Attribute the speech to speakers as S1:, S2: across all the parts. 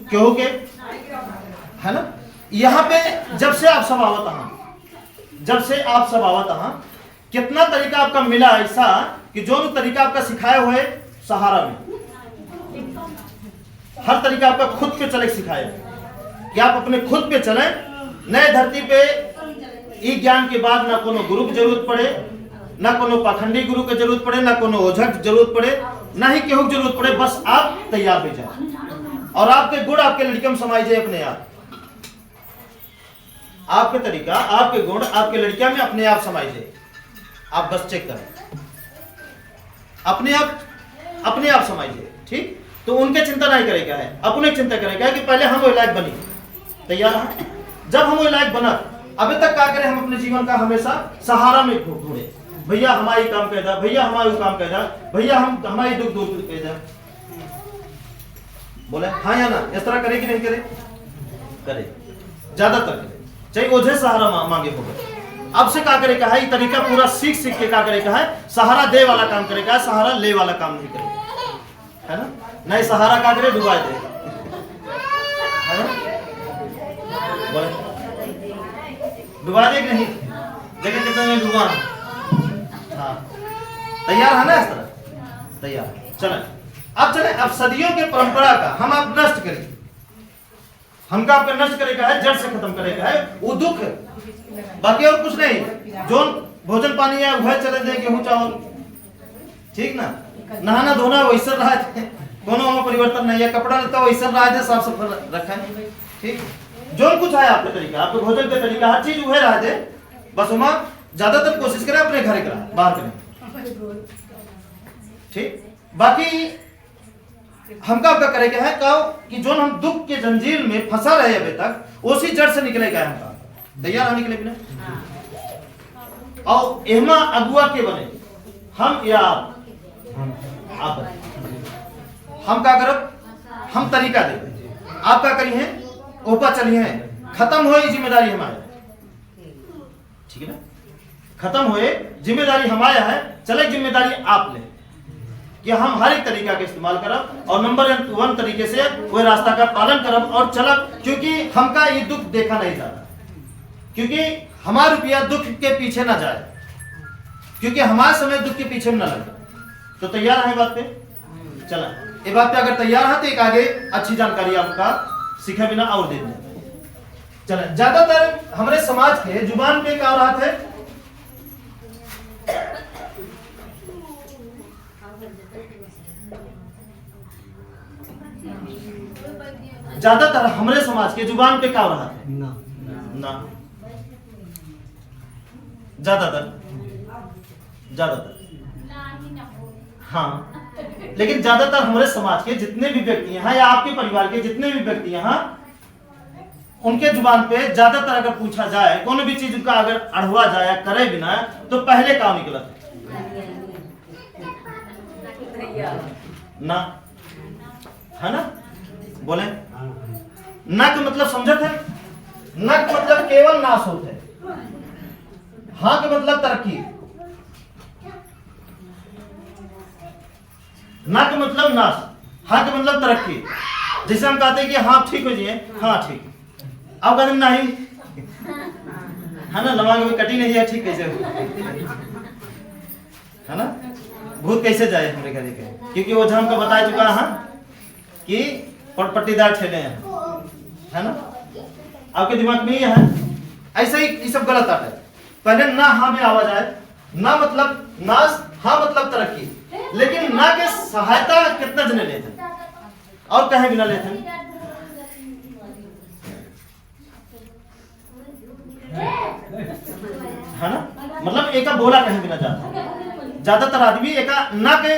S1: केहू के, है ना। यहाँ पे जब से आप सब आवत हाँ, कितना तरीका आपका मिला ऐसा कि जो तरीका आपका सिखाए हुए सहारा में, हर तरीका आपका खुद पे चले सिखाए कि आप अपने खुद पे चले। नए धरती पे ई ज्ञान के बाद ना कोनो गुरु की जरूरत पड़े, ना कोनो पाखंडी गुरु की जरूरत पड़े, ना कोनो ओझा की जरूरत पड़े, ना ही केहू की जरूरत पड़े। बस आप तैयार हो जाए और आपके गुण आपके लड़के में समाई जाए अपने आप। आपके तरीका, आपके गुण आपके लड़कियां में अपने आप समाई जाए। आप बस चेक करें, अपने आप समाई जाए। ठीक, तो उनके चिंता नहीं करेगा है, अपने चिंता करेगा कि पहले हम वो लायक बनी। तैयार है? जब हम वो लायक बना, अभी तक क्या करें, हम अपने जीवन का हमेशा सहारा में ढूंढे। भैया हमारी काम कर दा, भैया हमारे काम कर दा, भैया हम हमारी दुख दूर कर दा। बोले हाँ या ना, इस तरह करे कि नहीं करे? करे, ज्यादातर करे, चाहे ओझे सहारा मांगे होगा। अब से क्या करेगा है, ये तरीका पूरा सीख के क्या करेगा है, सहारा दे वाला काम करेगा, सहारा ले वाला काम नहीं करेगा, है ना। नहीं सहारा क्या करे, डुबा दे, है ना। बोले डुबा दे कि नहीं, देखिए कितने में डुबा। हाँ, तैयार है ना, इस तरह तैयार। चले अब सदियों के परंपरा का हम आप नष्ट करेंगे, हमका आपका नष्ट करेगा है, जड़ से खत्म करेगा है वो दुख है, बाकी और कुछ नहीं। जो भोजन पानी है वह चले दे, गेहूं चावल, ठीक ना। नहाना धोना वैसे रहा थे, कोनो परिवर्तन नहीं है। कपड़ा लेता वैसे रहा थे, साफ सफाई रखा है। ठीक, जो कुछ है आपका तरीका, आपके भोजन का तरीका, हर चीज वह रहा थे। बस वहां ज्यादातर कोशिश करें अपने घर करा, बाहर करें। ठीक, बाकी हमका आपका करेगा है कि जो हम दुख के जंजीर में फंसा रहे अभी तक, उसी जड़ से निकलेगा हमका। तैयार है निकले बिना? और एहमा अगुआ के बने, हम या आप हम क्या करब, हम तरीका दे, आप क्या करी है, ऊपर चली है, खत्म हो जिम्मेदारी हमारी। ठीक है ना, खत्म हुए जिम्मेदारी हमारा है, चले जिम्मेदारी आप ले कि हम हर एक तरीका का इस्तेमाल करब और नंबर 1 तरीके से वह रास्ता का पालन करब और चलब। क्योंकि हमका ये दुख देखा नहीं जाता, क्योंकि हमारा रुपया दुख के पीछे ना जाए, क्योंकि हमारा समय दुख के पीछे न लगे। तो तैयार है बात पे? चला, ये बात पे अगर तैयार है तो एक आगे अच्छी जानकारी आपका सीखे बिना और दे दें। चले, ज्यादातर हमारे समाज के जुबान पे क्या रहा है, ज्यादातर हमारे समाज के जुबान पे क्या रहा है, ना ज्यादातर हाँ। लेकिन ज्यादातर हमारे समाज के जितने भी व्यक्ति यहाँ या आपके परिवार के जितने भी व्यक्ति यहाँ, उनके जुबान पे ज्यादातर अगर पूछा जाए कोई भी चीज का अगर अढ़वा जाए करे बिना, तो पहले काम निकलता ना, है ना। बोले ना का मतलब समझत है, ना का मतलब केवल नाश होता है, हाँ का मतलब तरक्की, ना का मतलब नाश, हाँ का मतलब तरक्की। जैसे हम कहते हैं कि हाँ ठीक हो जाइए, हाँ ठीक, अब कहते नहीं, है ना, लवा कभी कटी नहीं है, ठीक कैसे है ना, भूत कैसे जाए हमारे घर के, क्योंकि वो हमको बता चुका है कि पट्टीदार ठेले हैं, है ना। आपके दिमाग में ये है, ऐसे ही ये सब गलत आता है। पहले ना हाँ में आवाज आए, ना मतलब नाश, हाँ मतलब तरक्की। लेकिन ना के सहायता कितना जने लेते हैं और कहीं भी ना लेते हैं, है ना। मतलब एक बोला कहीं भी ना जाता, ज्यादातर आदमी एक ना के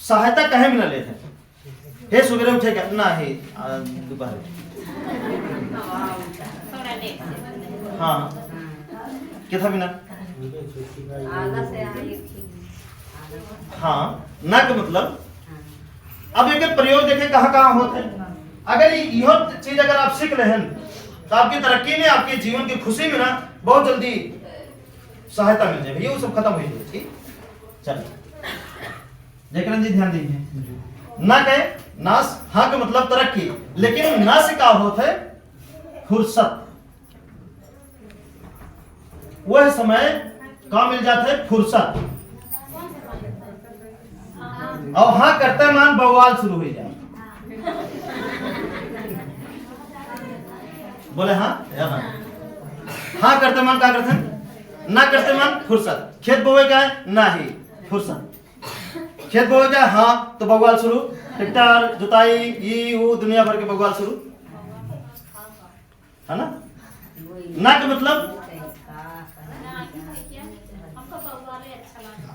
S1: सहायता कहीं भी ना लेते हैं। हे सुबह उठेगा ना, हे दोपहर, हाँ कितना बिना, हाँ ना का मतलब। अब एक प्रयोग देखें कहाँ कहाँ होते हैं। अगर यह चीज अगर आप सीख रहे हैं तो आपकी तरक्की में, आपके जीवन की खुशी में ना बहुत जल्दी सहायता मिल जाएगी, ये सब खत्म हो जाएगी। ठीक, चलिए जयकरण जी ध्यान दीजिए। ना कहे नाश हाँ का मतलब तरक्की, लेकिन ना से का होता है फुर्सत। वह समय का मिल जाता है फुर्सत, और हाँ करते मान बवाल शुरू हो जाए। बोले हाँ या ना? हाँ करते मान क्या करते हैं? ना करते मान फुर्सत। खेत बोए क्या है? ना ही फुर्सत। खेत बोए क्या है? हाँ तो बवाल शुरू, ट्रैक्टर जुताई ये वो दुनिया भर के बवाल शुरू, है ना? ना का मतलब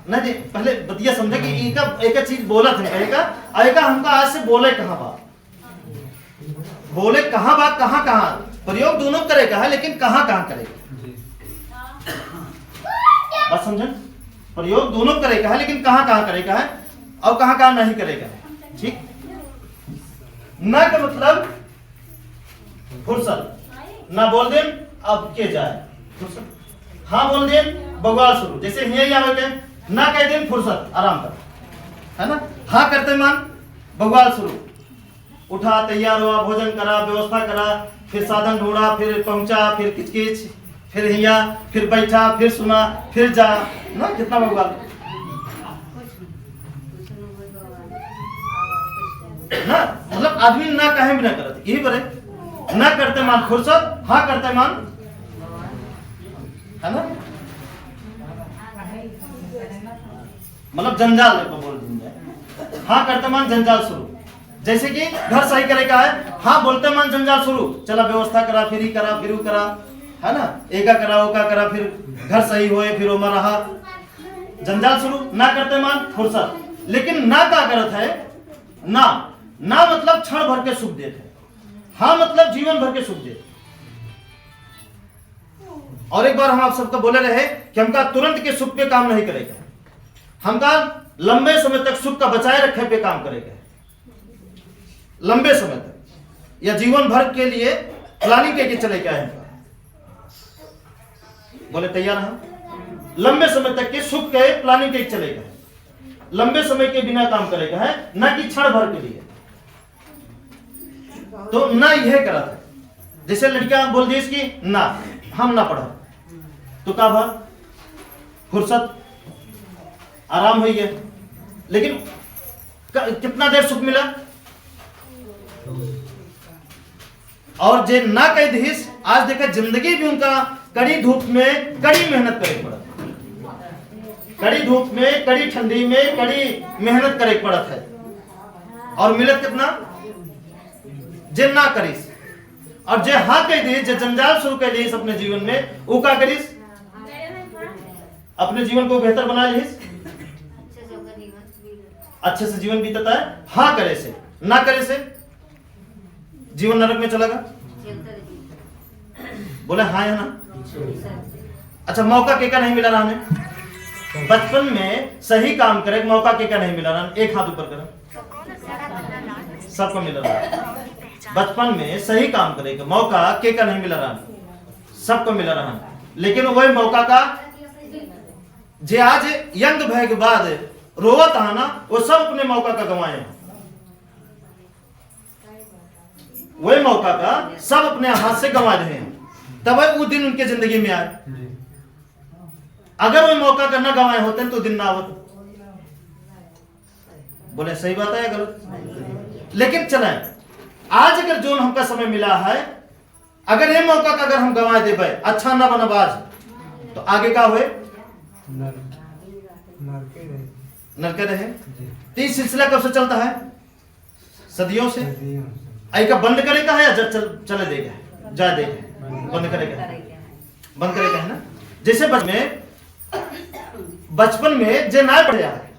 S1: नहीं जी, पहले बतिया समझे कि एक चीज बोला था कहेगा हमका आज से बोले कहाँ बा, बोले कहाँ बा, कहाँ कहाँ प्रयोग दोनों करेगा है, लेकिन कहाँ कहाँ करेगा बस समझे? प्रयोग दोनों करेगा है, लेकिन कहाँ कहाँ करेगा है और कहाँ कहाँ नहीं करेगा। ठीक, ना का मतलब फुर्सत, ना बोल दे अब के जाए फुर्सत, हाँ बोल दे बवाल शुरू। जैसे यही आवे ना कह दिन फुर्सत आराम कर, है ना? हाँ करते मान बवाल शुरू, उठा तैयार हुआ, भोजन करा, व्यवस्था करा, फिर साधन ढूंढा, फिर पहुंचा, फिर किचकिच, फिर हिया, फिर बैठा, फिर सुना, फिर जा, ना कितना बवाल ना। मतलब आदमी ना कहे भी ना करते, यही बड़े ना करते मान फुर्सत, हाँ करते मान, है ना? मतलब जंजाल बोल देंगे। हाँ करते मान जंजाल शुरू, जैसे कि घर सही करेगा है, हाँ बोलते मान जंजाल शुरू, चला व्यवस्था करा, फिर ही करा, फिर करा, है ना? एका करा ओका करा, फिर घर सही होए, फिर ओमा रहा, जंजाल शुरू। ना करते मान फुर्सत, लेकिन ना का करत है ना, ना मतलब क्षण भर के सुख देते, हाँ मतलब जीवन भर के सुख देते। और एक बार हम आप सबको बोले रहे कि हमका तुरंत के सुख पे काम नहीं करेगा, हमका लंबे समय तक सुख का बचाए रखे पे काम करेगा, लंबे समय तक या जीवन भर के लिए प्लानिंग करके चलेगा है। बोले तैयार हम लंबे समय तक के सुख के प्लानिंग करके चलेगा, लंबे समय के बिना काम करेगा है, ना कि क्षण भर के लिए। तो ना यह करा था, जैसे लड़कियां बोल दी कि ना हम ना पढ़ा, तो का भा फुर्सत आराम हुई है, लेकिन कितना देर सुख मिला। और जे ना कह दीस, आज देखा जिंदगी भी उनका कड़ी धूप में कड़ी मेहनत करे पड़ा, कड़ी धूप में, कड़ी ठंडी में कड़ी मेहनत करे पड़त है, और मिलत कितना जे ना करीस। और जे हाँ कह दी, जे जंजाल शुरू कर दी अपने जीवन में, वो का करीस, अपने जीवन को बेहतर बना लीस, अच्छे से जीवन बीतता है। हाँ करे से, ना करे से जीवन नरक में चलेगा। बोले हाँ या ना? अच्छा, मौका केका नहीं मिला रहने, बचपन में सही काम करे मौका केका नहीं मिला रहने, एक हाथ ऊपर करो, सबको मिला रहा। बचपन में सही काम करे मौका केका नहीं मिला रहने, सबको मिला रहा, लेकिन वही मौका का जे आज यंग भय के बाद रोवत आना, वो सब अपने मौका का गंवाए, वही मौका का सब अपने हाथ से गंवा रहे हैं, तब वो दिन उनके जिंदगी में आए। अगर वो मौका का न गंवाए होते तो दिन ना होता। बोले सही बात है या गलत? लेकिन चले आज अगर जो हमका समय मिला है, अगर ये मौका का अगर हम गंवाए दे भाई, अच्छा ना बना बाज, तो आगे का हुए नरके रहे। तो सिलसिला कब से चलता है? सदियों से। आई का बंद करेगा है या चले देगा, जा देगा, बंद करेगा, बंद करेगा, है ना? जैसे बचपन में जे ना पढ़े है,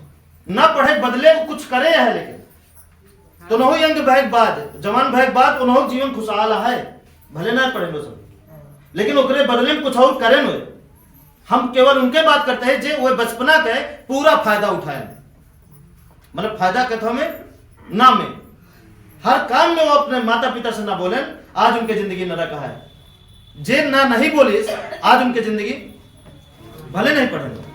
S1: ना पढ़े बदले वो कुछ करे है, लेकिन तो न हो यंग भय बाद, जवान भय बाद उन्हों जीवन खुशहाल है, भले ना पढ़े लो सब, लेकिन ओकरे बदले में कुछ और करे नो। हम केवल उनके बात करते हैं जे वो बचपना के पूरा फायदा उठाए, मतलब फायदा कहते हमें ना में हर काम में वो अपने माता पिता से ना बोले, आज उनके जिंदगी नरक है। जे ना नहीं बोली, आज उनके जिंदगी भले नहीं पढ़ेंगे।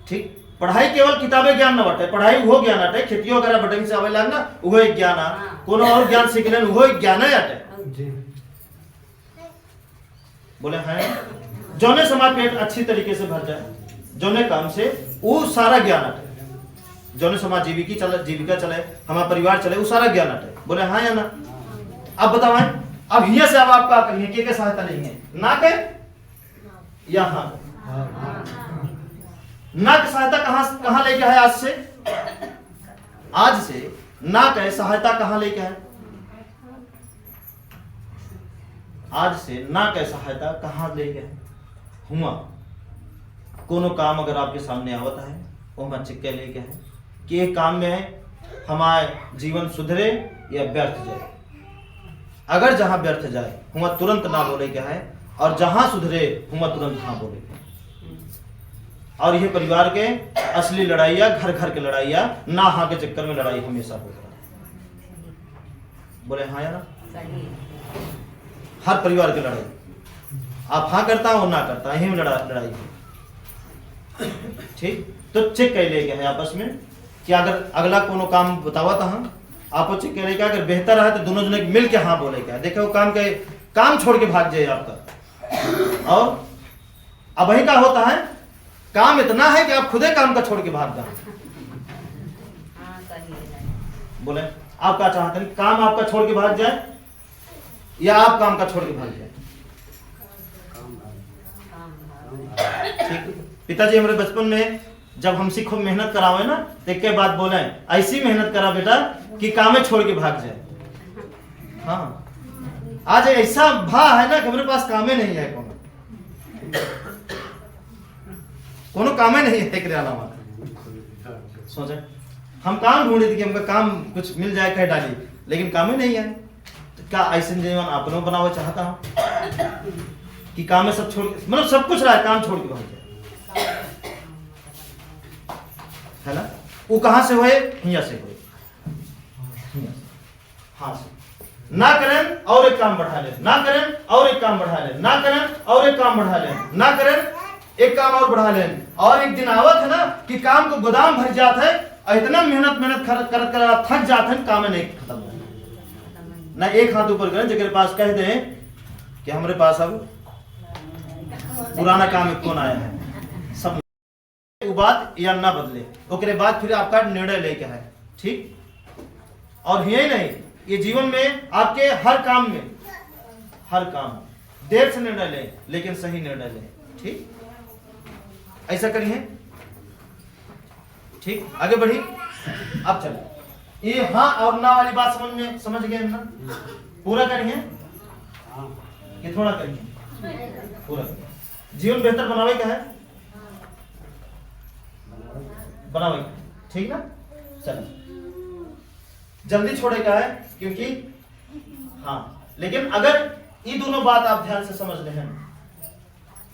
S1: ठीक, पढ़ाई केवल किताबे ज्ञान न बटे, पढ़ाई वो ज्ञान अटे, खेती वगैरह बटे से आवे लागना वो एक ज्ञान आ, कोनो और ज्ञान सीख लेन वो एक ज्ञान है अटे। बोले हैं जौने समाज पेट अच्छी तरीके से भर जाए, जौने काम से वो सारा ज्ञान अटे, जौने समाज जीविका चले हमारा परिवार चले वो सारा ज्ञान अटे। बोले हाँ या ना? अब बताओ अब हिया से अब आप क्या करिए, के सहायता नहीं है ना के या हाँ ना की सहायता कहां लेके है? आज से ना के सहायता कहां लेके है? आज से ना के सहायता कहां लेके है? हुआ कोनो काम अगर आपके सामने आवता है वो मैं चिक्के लेके है कि एक काम में है हमारे जीवन सुधरे या व्यर्थ जाए। अगर जहां व्यर्थ जाए हुआ तुरंत ना बोले क्या है, और जहां सुधरे हुआ तुरंत हाँ बोले। और यह परिवार के असली लड़ाइया, घर घर के लड़ाइया, ना हाँ के चक्कर में लड़ाई हमेशा होता है। बोले हाँ या ना? हर परिवार की लड़ाई, आप हाँ करता हो ना करता, यही में लड़ाई है। ठीक, तो चेक कर ले गया है आपस में कि अगर अगला कोनो काम बतावा था हम आप चेक कर ले क्या, अगर बेहतर है तो दोनों जने मिल के हाँ बोले क्या। देखो काम छोड़ के भाग जाए आपका। और अब वही का होता है, काम इतना है कि आप खुदे काम का छोड़ के भाग जाओ। बोले आप क्या चाहते हैं, काम आपका छोड़ के भाग जाए या आप काम का छोड़ के भाग जाए? ठीक, पिताजी हमारे बचपन में जब हमसे खूब मेहनत करावे ना तो एक बात बोले, ऐसी मेहनत करा बेटा कि कामे छोड़ के भाग जाए। हाँ, आज ऐसा भा है ना कि हमारे पास कामे नहीं है, कोनो कामे नहीं है के अलावा। सोचे हम काम ढूंढे थे कि हमका काम कुछ मिल जाए कह डाली, लेकिन कामे नहीं है। तो क्या ऐसे जीवन अपनों बनावे चाहता हूं कि काम में सब छोड़, मतलब सब कुछ रहा है, काम छोड़ के भाग जाए, है ना? वो कहां से हुए? हिया से हुए। हाँ से ना करें और एक काम बढ़ा ले, ना करें और एक काम बढ़ा ले, ना करें और एक काम बढ़ा ले, ना करें एक काम और बढ़ा ले। और एक दिन आवत है ना कि काम को गोदाम भर जाता है, इतना मेहनत कर थक जाते हैं, काम नहीं खत्म हो ना। एक हाथ ऊपर करें जगह पास कह दे कि हमारे पास अब पुराना काम कौन आया है, सब बात या ना बदले, ओकरे बाद फिर आपका निर्णय लेके है। ठीक, और यही नहीं, ये जीवन में आपके हर काम में, हर काम देर से निर्णय ले लेकिन सही निर्णय ले। ठीक, ऐसा करिए। ठीक, आगे बढ़ी। अब चलो ये हाँ और ना वाली बात समझ गए ना? पूरा करिए कि थोड़ा करिए? पूरा करिए। जीवन बेहतर बनावे का है, बनावे। ठीक ना? चलो जल्दी छोड़े का है क्योंकि हाँ, लेकिन अगर ये दोनों बात आप ध्यान से समझ रहे हैं,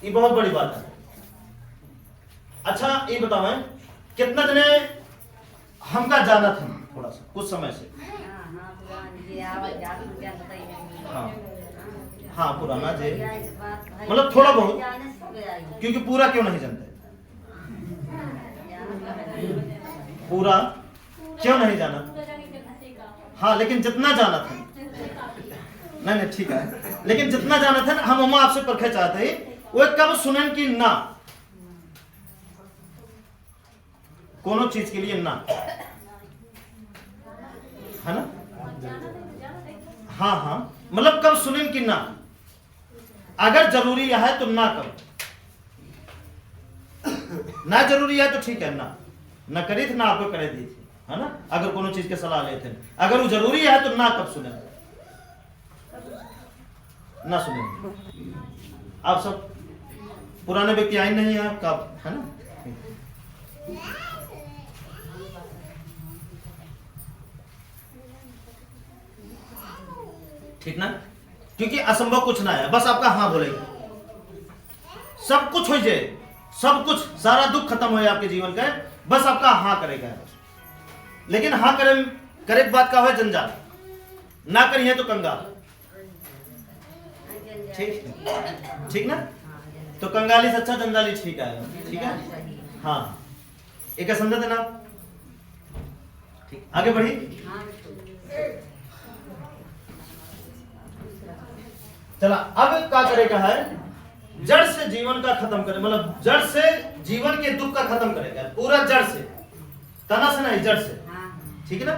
S1: ये बहुत बड़ी बात है। अच्छा ये बताओ कितना जने हमका जाना था थोड़ा सा कुछ समय से? हाँ हाँ, पुराना जे मतलब थोड़ा बहुत, क्योंकि पूरा क्यों नहीं जानते? पूरा क्यों नहीं जाना? हाँ, लेकिन जितना जाना था, नहीं ठीक है, लेकिन जितना जाना था हम अम्मा आपसे परखे चाहते हैं वो कब सुनन की ना, कोनो चीज के लिए ना, है ना? हाँ हाँ, मतलब कब सुनें कि ना, अगर जरूरी है तो ना करो, ना जरूरी है तो ठीक है ना करी थी, ना आपको करे दी थी, है ना? अगर कोनो चीज के सलाह लेते हैं, अगर वो जरूरी है तो ना कब सुने, ना सुने। आप सब पुराने व्यक्ति आई नहीं है कब, है ना? ठीक ना? क्योंकि असंभव कुछ ना है, बस आपका हाँ बोलेगा, सब कुछ हो जाए, सब कुछ, सारा दुख खत्म हो जाए आपके जीवन का, बस आपका हाँ करेगा। लेकिन हाँ करे बात का है जंजाल, ना करिए तो कंगाल। ठीक ना? तो कंगाली से अच्छा जंजाली ठीक है। ठीक है, हाँ। एक समझा देना। ठीक, आगे बढ़ी। चला, अब क्या करेगा है, जड़ से जीवन का खत्म करे, मतलब जड़ से जीवन के दुख का खत्म करेगा, पूरा जड़ से, तना से नहीं, जड़ से। ठीक है ना।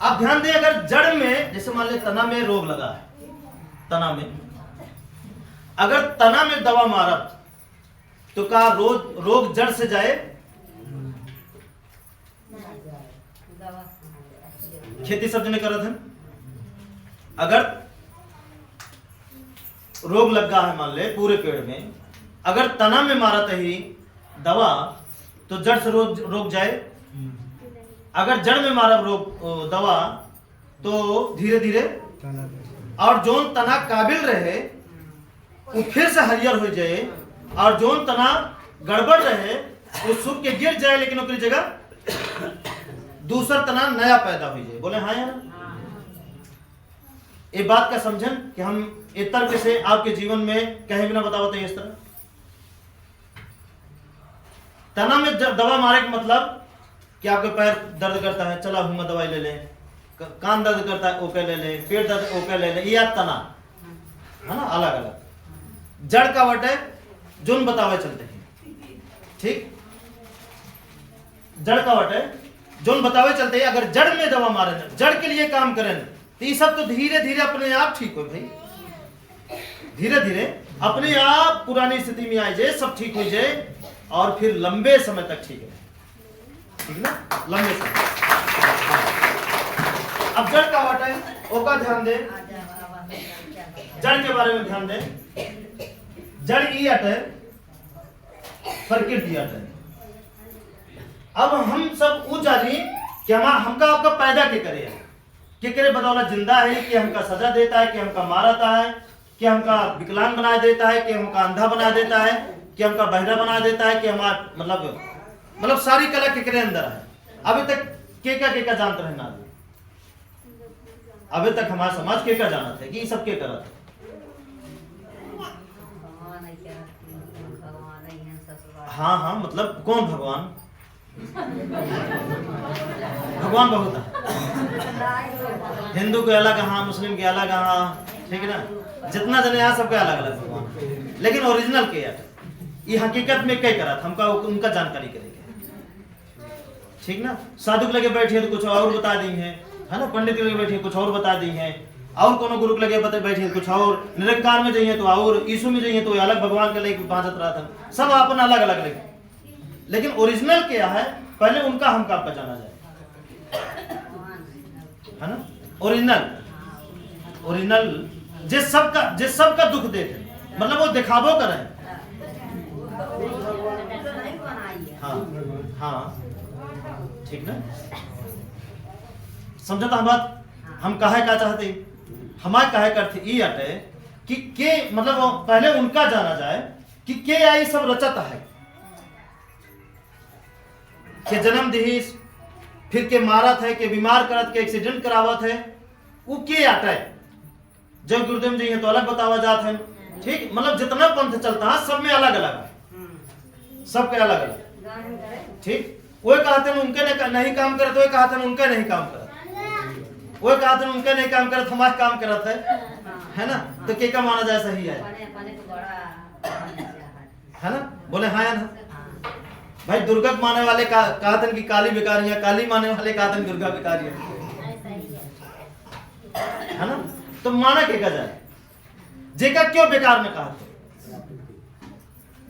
S1: अब ध्यान दें, अगर जड़ में जैसे मान ले तना में रोग लगा है, तना में अगर तना में दवा मारत तो क्या रोग जड़ से जाए? खेती सब जने करत है, अगर रोग लगा है मान ले पूरे पेड़ में, अगर तना में मारत ही दवा तो जड़ से रोग जाए। अगर जड़ में मारा रोग दवा तो धीरे धीरे और जोन तना काबिल रहे वो फिर से हरियर हो जाए, और जोन तना गड़बड़ रहे वो सूख के गिर जाए, लेकिन उसकी जगह दूसरा तना नया पैदा हो जाए। बोले हाँ यार, ये बात का समझन कि हम एक तर्क से आपके जीवन में कहीं बिना बतावते हैं। इस तरह तना में दवा मारे का मतलब कि आपके पैर दर्द करता है, चला हुआ दवाई ले लें, कान दर्द करता है ओके ले लें, पेट दर्द ओके ले लें, ये तना है ना, अलग अलग। जड़ का वट है जोन बतावे चलते हैं। ठीक, जड़ का वट है जोन बतावे चलते हैं। अगर जड़ में दवा मारे, जड़ के लिए काम करें तो ये सब तो धीरे धीरे अपने आप ठीक हो भाई, धीरे धीरे अपने आप पुरानी स्थिति में आ जाए, सब ठीक हो जाए, और फिर लंबे समय तक ठीक है। ठीक ना, लंबे समय। अब जड़ का वाट है, ओका ध्यान दे, जड़ के बारे में ध्यान दे। जड़ ई अट है, प्रकृति अट है। अब हम सब ऊ जानी कि हमका आपका पैदा के करे बदौलत जिंदा है, कि हमका सजा देता है, कि हमका मारता है, कि हमका विकलांग बना देता है, कि हमका अंधा बना देता है, कि हमका बहरा बना देता है, कि हमारा मतलब सारी कला के अंदर है। अभी तक के जानते रहे ना, अभी तक हमारा समाज के जाना था कि सब के करा था। हाँ हाँ, मतलब कौन भगवान? भगवान बहुत है, हिंदू के अलग हाँ, मुस्लिम के अलग हाँ, ठीक है ना, जितना जने यहाँ सबके अलग अलग भगवान, लेकिन ओरिजिनल के ये हकीकत में क्या करा था, हमका उनका जानकारी करेंगे। ठीक ना, साधु के लगे बैठे तो कुछ और बता दी है ना, पंडित के लगे बैठे कुछ और बता दी है, और कोनो गुरु के लगे बैठे कुछ और, निरंकार में जाइए तो और, यीशु में जाइए तो अलग भगवान के लगे बांधत रहा था, सब अपना अलग अलग लगे। लेकिन ओरिजिनल क्या है, पहले उनका हमका आपका जाना जाए, है ना। ओरिजिनल जिस सबका दुख देते, मतलब वो दिखावो करें। हाँ हाँ, ठीक ना, समझा था हम बात। हम कहे क्या चाहते, हमारे कहे करते ये अटे कि के मतलब पहले उनका जाना जाए कि के आई सब रचता है, के जन्म दिहिस, फिर के मारत है, के बीमार करत, के एक्सीडेंट करावत है, वो के अटे। जब गुरुदेव जी है तो अलग बतावा जात है। ठीक, मतलब जितना पंथ चलता है सब में अलग अलग है, सबके अलग अलग। ठीक, वो कहते हैं उनके नहीं काम करत, वो कहते हैं उनके नहीं काम करत, वो कहते हैं उनके नहीं काम करत, हमारे काम करत है ना। तो के का माना जाए सही है ना, बोले हाँ या ना भाई। दुर्गा माने वाले कहते हैं कि काली बेकारी है, काली माने वाले कहते हैं दुर्गा बेकारी है ना। तो माना के का जाए, जेका क्यों बेकार में कहा,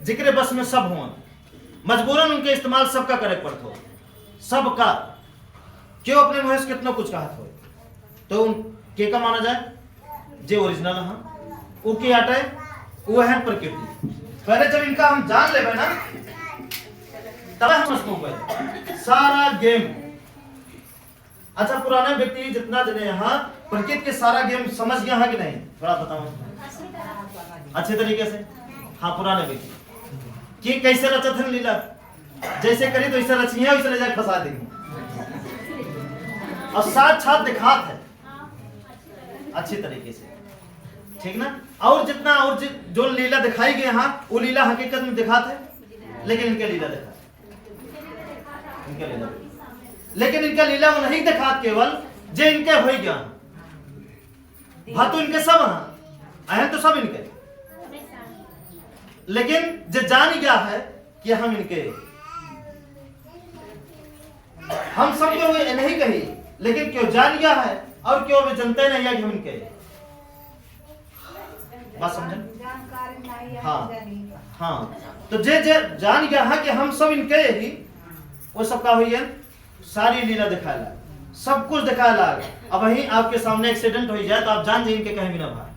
S1: जिक्र बस में सब हो, मजबूरन उनके इस्तेमाल सबका करे पड़ता हो, सबका क्यों अपने मुँह से कितना कुछ कहा हो, तो के का माना जाए, जे ओरिजिनल हाँ वो के आटे, वो है प्रकृति। पहले जब इनका हम जान ले ना, तब हम समझ सारा गेम। अच्छा, पुराना व्यक्ति जितना जने यहाँ प्रकृति के सारा गेम समझ गया है कि नहीं, थोड़ा बताओ अच्छे तरीके से। हाँ, पुराने व्यक्ति कि कैसे रचत है लीला, जैसे करी तो ऐसे रची है, वैसे ले जाकर फंसा देंगे, और साथ साथ दिखात है अच्छे तरीके से। ठीक ना, और जितना और जो लीला दिखाई गई यहाँ, वो लीला हकीकत में दिखाते है, लेकिन इनके लीला दिखाते इनके लीला, लेकिन इनका लीला वो नहीं दिखा केवल जे इनके हो ज्ञान भातु इनके सब हैं तो सब इनके, लेकिन जो जान गया है कि हम इनके, हम सब क्यों नहीं कही, लेकिन क्यों जान गया है और क्यों वे जनते नहीं है कि हम इनके, बात समझे? हाँ तो जे जान गया है कि हम सब इनके ही, वो सबका हुई है सारी लीला दिखाया, सब कुछ दिखाया। अब वही आपके सामने एक्सीडेंट हो जाए तो आप जान जाइए इनके कहीं भी ना भा,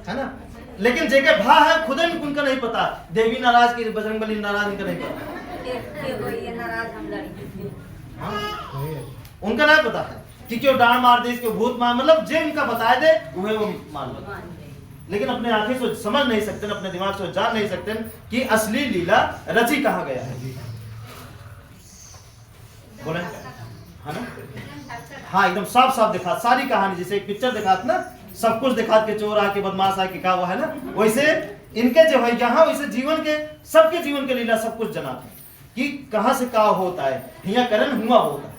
S1: है ना, लेकिन जेके भा है खुद ही उनका नहीं पता, देवी नाराज की बजरंगबली नाराज इनका नहीं पता, उनका नहीं पता है कि क्यों डांड मार दे, क्यों भूत मार, मतलब जे इनका बताए दे वह वो मान लो, लेकिन अपने आंखें से समझ नहीं सकते, अपने दिमाग से जान नहीं सकते कि असली लीला रची कहाँ गया है। बोले है ना, हाँ एकदम साफ साफ दिखा सारी कहानी, जैसे एक पिक्चर दिखात ना, सब कुछ दिखात के चोर आके बदमाश आके का हुआ है ना, वैसे इनके जो है यहाँ वैसे जीवन के सबके जीवन के लीला सब कुछ जनात है कि कहाँ से का होता है, हिया करण हुआ होता है,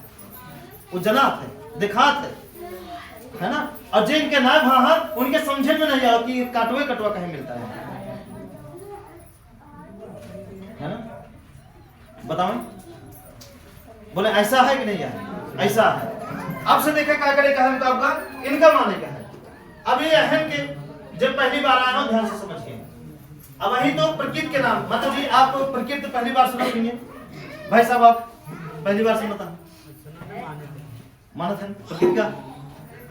S1: वो जनात है दिखात है ना, और जो इनके नाम हाँ उनके समझे में नहीं आओ कि काटवे कटवा कहीं मिलता है ना, बताओ बोले ऐसा है कि नहीं है, ऐसा है। अब से देखे क्या करेगा हम का आपका इनका माने का है। अब ये अहम के जब पहली बार आया हूं ध्यान से समझिए, अब वही तो प्रकृति के नाम, मतलब जी आप प्रकृति पहली बार सुना सुनिए भाई साहब, आप पहली बार सुना था माना था प्रकृति का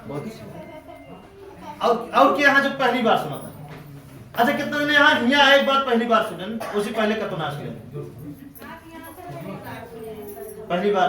S1: बहुत, और क्या यहाँ जब पहली बार सुना था, अच्छा कितने ने यहाँ एक बात पहली बार सुने, उसी पहले का तो नाश किया पहली बार